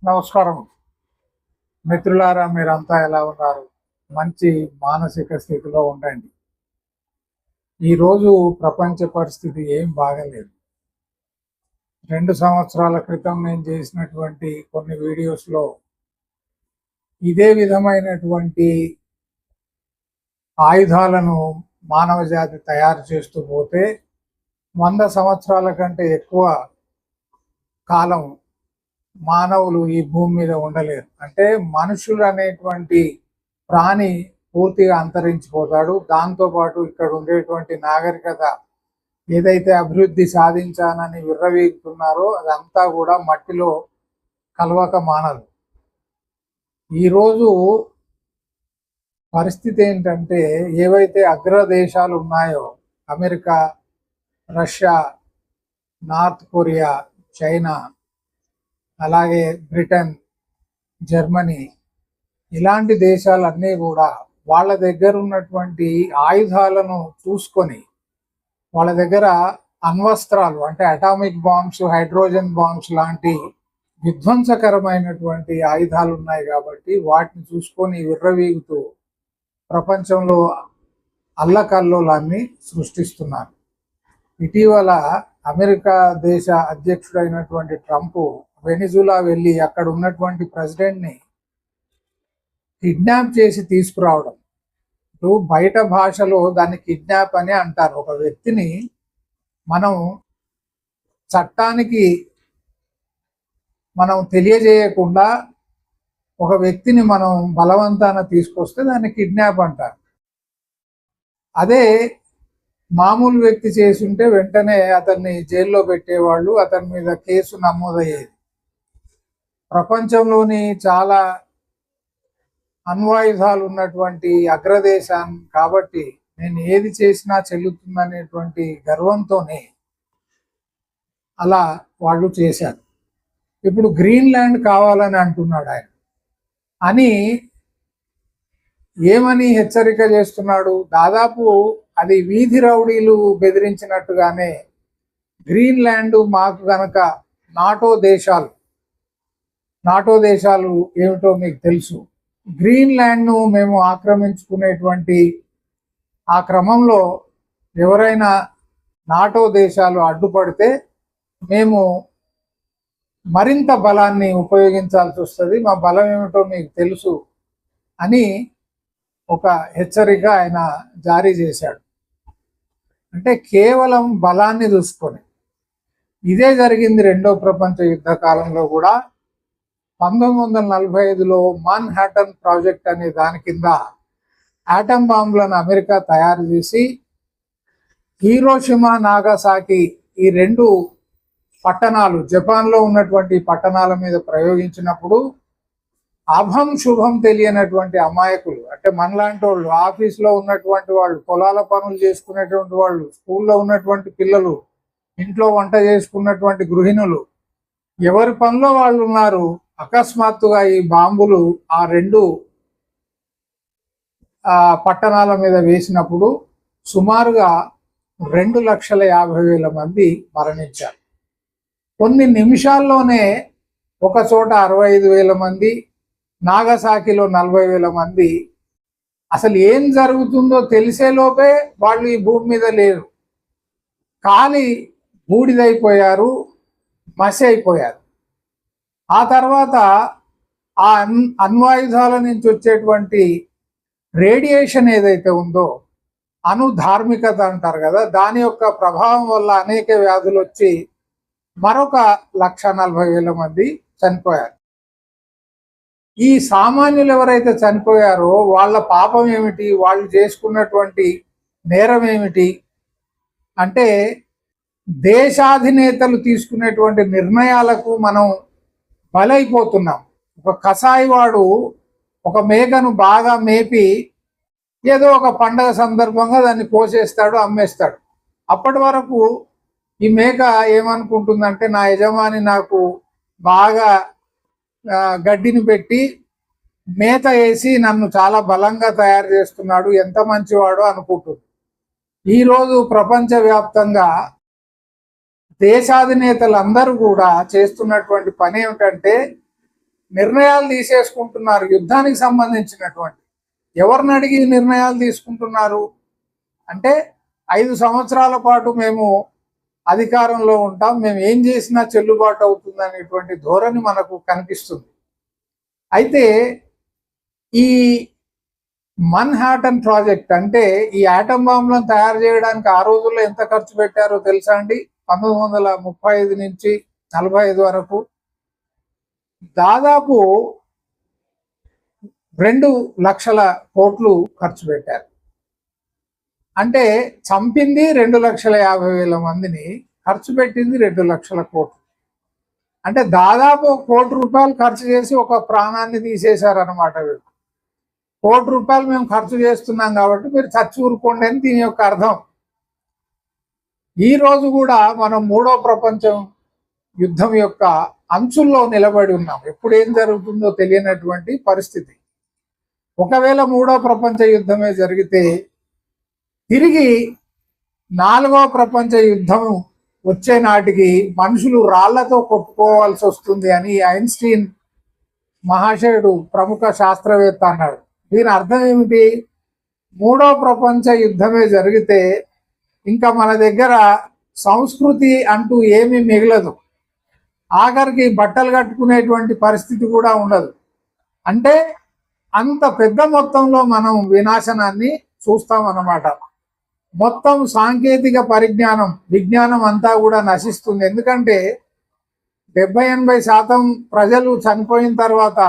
నమస్కారం మిత్రులారా, మీరంతా ఎలా ఉన్నారు? మంచి మానసిక స్థితిలో ఉండండి. ఈరోజు ప్రపంచ పరిస్థితి ఏం బాగలేదు. 2 సంవత్సరాల క్రితం నేను చేసినటువంటి కొన్ని వీడియోస్లో ఇదే విధమైనటువంటి ఆయుధాలను మానవ జాతి తయారు చేస్తూ పోతే 100 సంవత్సరాల కంటే ఎక్కువ కాలం మానవులు ఈ భూమి మీద ఉండలేరు. అంటే మనుషులు అనేటువంటి ప్రాణి పూర్తిగా అంతరించిపోతాడు. దాంతోపాటు ఇక్కడ ఉండేటువంటి నాగరికత ఏదైతే అభివృద్ధి సాధించానని విర్రవీగుతున్నారో అదంతా కూడా మట్టిలో కలవక మానదు. ఈరోజు పరిస్థితి ఏంటంటే, ఏవైతే అగ్రదేశాలు ఉన్నాయో America, Russia, north Korea, China, అలాగే బ్రిటన్, జర్మనీ, ఇలాంటి దేశాలన్నీ కూడా వాళ్ళ దగ్గర ఉన్నటువంటి ఆయుధాలను చూసుకొని వాళ్ళ దగ్గర అణ్వస్త్రాలు అంటే అటామిక్ బాంబ్స్, హైడ్రోజన్ బాంబ్స్ లాంటి విధ్వంసకరమైనటువంటి ఆయుధాలు ఉన్నాయి కాబట్టి వాటిని చూసుకొని విర్రవీగుతూ ప్రపంచంలో అల్లకల్లోలాన్ని సృష్టిస్తున్నారు. ఇటీవల అమెరికా దేశ అధ్యక్షుడైనటువంటి ట్రంప్ వెనిజులా వెళ్ళి అక్కడ ఉన్నటువంటి ప్రెసిడెంట్ని కిడ్నాప్ చేసి తీసుకురావడం. ఇప్పుడు బయట భాషలో దాన్ని కిడ్నాప్ అని అంటారు. ఒక వ్యక్తిని మనం చట్టానికి తెలియజేయకుండా ఒక వ్యక్తిని మనం బలవంతాన తీసుకొస్తే దాన్ని కిడ్నాప్ అంటారు. అదే మామూలు వ్యక్తి చేసి ఉంటే వెంటనే అతన్ని జైల్లో పెట్టేవాళ్ళు, అతని మీద కేసు నమోదయ్యేది. ప్రపంచంలోని చాలా అణ్వాయుధాలు ఉన్నటువంటి అగ్రదేశాన్ని కాబట్టి నేను ఏది చేసినా చెల్లుతుందనేటువంటి గర్వంతోనే అలా వాళ్ళు చేశారు. ఇప్పుడు గ్రీన్లాండ్ కావాలని అంటున్నాడు ఆయన. అని ఏమని హెచ్చరిక చేస్తున్నాడు? దాదాపు అది వీధి రౌడీలు బెదిరించినట్టుగానే గ్రీన్లాండ్ మాకు గనక నాటో దేశాలు ఏమిటో మీకు తెలుసు. గ్రీన్లాండ్ను మేము ఆక్రమించుకునేటువంటి ఆ క్రమంలో ఎవరైనా నాటో దేశాలు అడ్డుపడితే మేము మరింత బలాన్ని ఉపయోగించాల్సి వస్తుంది, మా బలం ఏమిటో మీకు తెలుసు అని ఒక హెచ్చరిక ఆయన జారీ చేశాడు. అంటే కేవలం బలాన్ని చూసుకొని. ఇదే జరిగింది రెండో ప్రపంచ యుద్ధ కాలంలో కూడా. 1945లో మాన్హాటన్ ప్రాజెక్ట్ అనే దాని కింద ఆటం బాంబులను అమెరికా తయారు చేసి హీరోషిమా, నాగసాకి ఈ 2 పట్టణాలు జపాన్లో ఉన్నటువంటి పట్టణాల మీద ప్రయోగించినప్పుడు అభం శుభం తెలియనటువంటి అమాయకులు, అంటే మనలాంటి వాళ్ళు, ఆఫీస్లో ఉన్నటువంటి వాళ్ళు, పొలాల పనులు చేసుకునేటువంటి వాళ్ళు, స్కూల్లో ఉన్నటువంటి పిల్లలు, ఇంట్లో వంట చేసుకున్నటువంటి గృహిణులు, ఎవరి పనిలో వాళ్ళు ఉన్నారు. అకస్మాత్తుగా ఈ బాంబులు ఆ 2 పట్టణాల మీద వేసినప్పుడు సుమారుగా 2,50,000 మంది మరణించారు. కొన్ని నిమిషాల్లోనే ఒక చోట 65,000 మంది, నాగసాకిలో 40,000 మంది. అసలు ఏం జరుగుతుందో తెలిసేలోపే వాళ్ళు ఈ భూమి మీద లేరు, కాలి బూడిదైపోయారు, మసి అయిపోయారు. ఆ తర్వాత ఆ అణ్వాయుధాల నుంచి వచ్చేటువంటి రేడియేషన్ ఏదైతే ఉందో, ధార్మికత అంటారు కదా, దాని యొక్క ప్రభావం వల్ల అనేక వ్యాధులు వచ్చి మరొక 1,40,000 మంది చనిపోయారు. ఈ సామాన్యులు ఎవరైతే చనిపోయారో వాళ్ళ పాపం ఏమిటి, వాళ్ళు చేసుకున్నటువంటి నేరం ఏమిటి అంటే, దేశాధినేతలు తీసుకునేటువంటి నిర్ణయాలకు మనం బలైపోతున్నాం. ఒక కసాయివాడు ఒక మేకను బాగా మేపి ఏదో ఒక పండగ సందర్భంగా దాన్ని కోసేస్తాడు, అమ్మేస్తాడు. అప్పటి వరకు ఈ మేక ఏమనుకుంటుందంటే, నా యజమాని నాకు బాగా గడ్డిని పెట్టి మేత వేసి నన్ను చాలా బలంగా తయారు చేస్తున్నాడు, ఎంత మంచివాడో అనుకుంటుంది. ఈరోజు ప్రపంచవ్యాప్తంగా దేశాధినేతలందరూ కూడా చేస్తున్నటువంటి పని ఏమిటంటే, నిర్ణయాలు తీసేసుకుంటున్నారు యుద్ధానికి సంబంధించినటువంటి. ఎవరిని అడిగి నిర్ణయాలు తీసుకుంటున్నారు అంటే 5 సంవత్సరాల పాటు మేము అధికారంలో ఉంటాం, మేము ఏం చేసినా చెల్లుబాటు అవుతుంది అనేటువంటి ధోరణి మనకు కనిపిస్తుంది. అయితే ఈ మన్హాటన్ ప్రాజెక్ట్ అంటే ఈ ఆటం బాంబులను తయారు చేయడానికి ఆ రోజుల్లో ఎంత ఖర్చు పెట్టారో తెలుసా అండి? 1935 నుంచి 45 వరకు దాదాపు 2 లక్షల కోట్లు ఖర్చు పెట్టారు. అంటే చంపింది 2,50,000 మందిని, ఖర్చు పెట్టింది 2 లక్షల కోట్లు. అంటే దాదాపు ₹1,00,00,000 ఖర్చు చేసి ఒక ప్రాణాన్ని తీసేశారనమాట. వీళ్ళు ₹1,00,00,000 మేము ఖర్చు చేస్తున్నాం కాబట్టి మీరు చచ్చి ఊరుకోండి అని దీని యొక్క అర్థం. ఈ రోజు కూడా మనం 3వ ప్రపంచ యుద్ధం యొక్క అంచుల్లో నిలబడి ఉన్నాం. ఎప్పుడు ఏం జరుగుతుందో తెలియనటువంటి పరిస్థితి. ఒకవేళ 3వ ప్రపంచ యుద్ధమే జరిగితే తిరిగి 4వ ప్రపంచ యుద్ధం వచ్చే నాటికి మనుషులు రాళ్లతో కొట్టుకోవాల్సి వస్తుంది అని ఐన్స్టీన్ మహాశయుడు ప్రముఖ శాస్త్రవేత్త అన్నాడు. దీని అర్థం ఏమిటి? 3వ ప్రపంచ యుద్ధమే జరిగితే ఇంకా మన దగ్గర సంస్కృతి అంటూ ఏమీ మిగలదు. ఆఖరికి బట్టలు కట్టుకునేటువంటి పరిస్థితి కూడా ఉండదు. అంటే అంత పెద్ద మొత్తంలో మనం వినాశనాన్ని చూస్తామన్నమాట. మొత్తం సాంకేతిక పరిజ్ఞానం, విజ్ఞానం అంతా కూడా నశిస్తుంది. ఎందుకంటే 70-80% ప్రజలు చనిపోయిన తర్వాత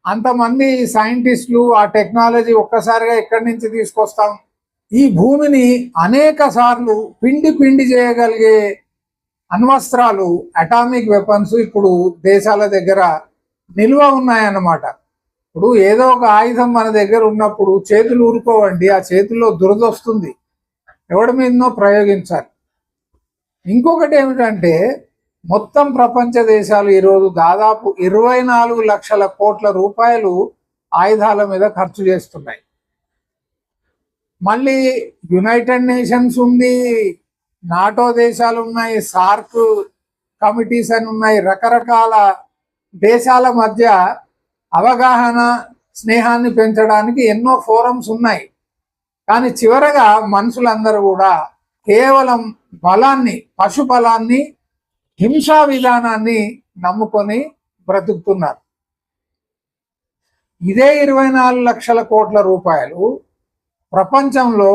అంతమంది సైంటిస్టులు, ఆ టెక్నాలజీ ఒక్కసారిగా ఎక్కడి నుంచి తీసుకొస్తాం? ఈ భూమిని అనేక సార్లు పిండి పిండి చేయగలిగే అణ్వస్త్రాలు, అటామిక్ వెపన్స్ ఇప్పుడు దేశాల దగ్గర నిల్వ ఉన్నాయన్నమాట. ఇప్పుడు ఏదో ఒక ఆయుధం మన దగ్గర ఉన్నప్పుడు చేతులు ఊరుకోవండి, ఆ చేతుల్లో దురద వస్తుంది, ఎవడి మీదనో ప్రయోగించాలి. ఇంకొకటి ఏమిటంటే మొత్తం ప్రపంచ దేశాలు ఈరోజు దాదాపు 24 లక్షల కోట్ల రూపాయలు ఆయుధాల మీద ఖర్చు చేస్తున్నాయి. మళ్ళీ యునైటెడ్ నేషన్స్ ఉంది, నాటో దేశాలు ఉన్నాయి, సార్క్ కమిటీస్ అని ఉన్నాయి. రకరకాల దేశాల మధ్య అవగాహన, స్నేహాన్ని పెంచడానికి ఎన్నో ఫోరమ్స్ ఉన్నాయి. కానీ చివరగా మనుషులందరూ కూడా కేవలం బలాన్ని, పశు బలాన్ని, హింసా విధానాన్ని నమ్ముకొని బ్రతుకుతున్నారు. ఇదే 24 లక్షల కోట్ల రూపాయలు ప్రపంచంలో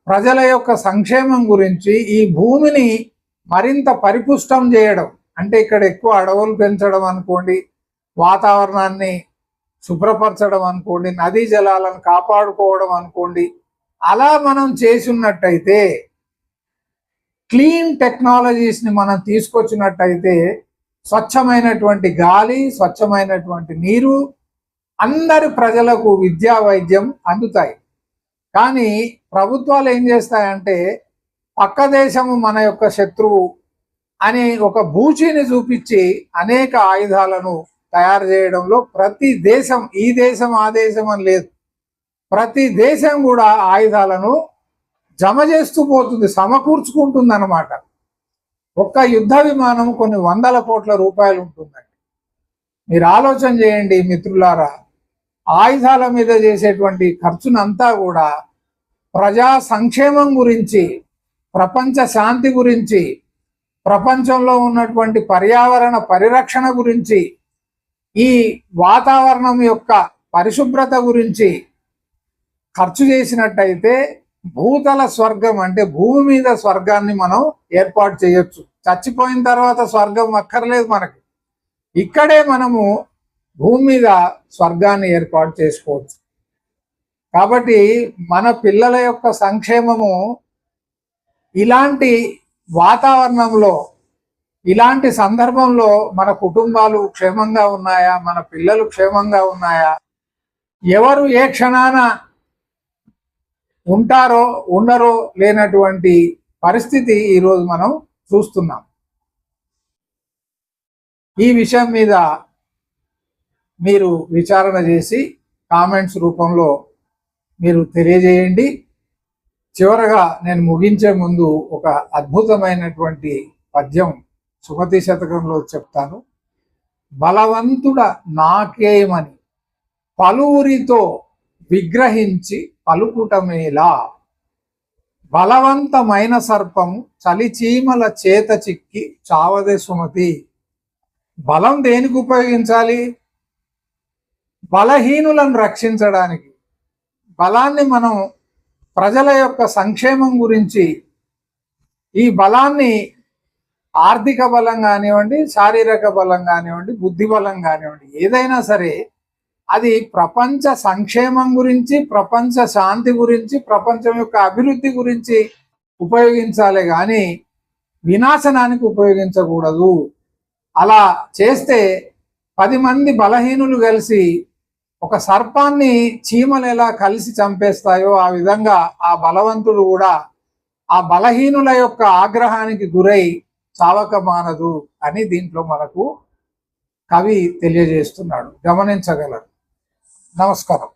ప్రజల యొక్క సంక్షేమం గురించి, ఈ భూమిని మరింత పరిపుష్టం చేయడం అంటే ఇక్కడ ఎక్కువ అడవులు పెంచడం అనుకోండి, వాతావరణాన్ని శుభ్రపరచడం అనుకోండి, నదీ జలాలను కాపాడుకోవడం అనుకోండి, అలా మనం చేసినట్టయితే, క్లీన్ టెక్నాలజీస్ని మనం తీసుకొచ్చినట్టయితే స్వచ్ఛమైనటువంటి గాలి, స్వచ్ఛమైనటువంటి నీరు, అందరి ప్రజలకు విద్యా, వైద్యం అందుతాయి. కానీ ప్రభుత్వాలు ఏం చేస్తాయంటే పక్క దేశము మన యొక్క శత్రువు అని ఒక బూచిని చూపించి అనేక ఆయుధాలను తయారు చేయడంలో ప్రతి దేశం, ఈ దేశం ఆ దేశం అని లేదు, ప్రతి దేశం కూడా ఆయుధాలను జమ చేస్తూ పోతుంది, సమకూర్చుకుంటుంది అన్నమాట. ఒక్క యుద్ధ విమానం కొన్ని 100 కోట్ల రూపాయలు ఉంటుందండి. మీరు ఆలోచన చేయండి మిత్రులారా, ఆయుధాల మీద చేసేటువంటి ఖర్చునంతా కూడా ప్రజా సంక్షేమం గురించి, ప్రపంచ శాంతి గురించి, ప్రపంచంలో ఉన్నటువంటి పర్యావరణ పరిరక్షణ గురించి, ఈ వాతావరణం యొక్క పరిశుభ్రత గురించి ఖర్చు చేసినట్టయితే భూతల స్వర్గం అంటే భూమి మీద స్వర్గాన్ని మనం ఏర్పాటు చేయొచ్చు. చచ్చిపోయిన తర్వాత స్వర్గం అక్కర్లేదు మనకి, ఇక్కడే మనము భూమి మీద స్వర్గాన్ని ఏర్పాటు చేసుకోవచ్చు. కాబట్టి మన పిల్లల యొక్క సంక్షేమము ఇలాంటి వాతావరణంలో, ఇలాంటి సందర్భంలో మన కుటుంబాలు క్షేమంగా ఉన్నాయా, మన పిల్లలు క్షేమంగా ఉన్నాయా, ఎవరు ఏ క్షణాన ఉంటారో ఉండరో లేనటువంటి పరిస్థితి ఈరోజు మనం చూస్తున్నాం. ఈ విషయం మీద మీరు విచారణ చేసి కామెంట్స్ రూపంలో మీరు తెలియజేయండి. చివరగా నేను ముగించే ముందు ఒక అద్భుతమైనటువంటి పద్యం సుమతి శతకంలో చెప్తాను. బలవంతుడ నాకేమని పలువురితో విగ్రహించి పలుకుటమేలా, బలవంతమైన సర్పము చలిచీమల చేత చిక్కి చావదే సుమతి. బలం దేనికి ఉపయోగించాలి? బలహీనులను రక్షించడానికి. బలాన్ని మనం ప్రజల యొక్క సంక్షేమం గురించి, ఈ బలాన్ని ఆర్థిక బలం కానివ్వండి, శారీరక బలం కానివ్వండి, బుద్ధి బలం కానివ్వండి, ఏదైనా సరే అది ప్రపంచ సంక్షేమం గురించి, ప్రపంచ శాంతి గురించి, ప్రపంచం యొక్క అభివృద్ధి గురించి ఉపయోగించాలి కానీ వినాశనానికి ఉపయోగించకూడదు. అలా చేస్తే 10 మంది బలహీనులు కలిసి ఒక సర్పాన్ని చీమలు ఎలా కలిసి చంపేస్తాయో ఆ విధంగా ఆ బలవంతుడు కూడా ఆ బలహీనుల యొక్క ఆగ్రహానికి గురై చావక మానదు అని దీంట్లో మనకు కవి తెలియజేస్తున్నాడు. గమనించగలరు. నమస్కారం.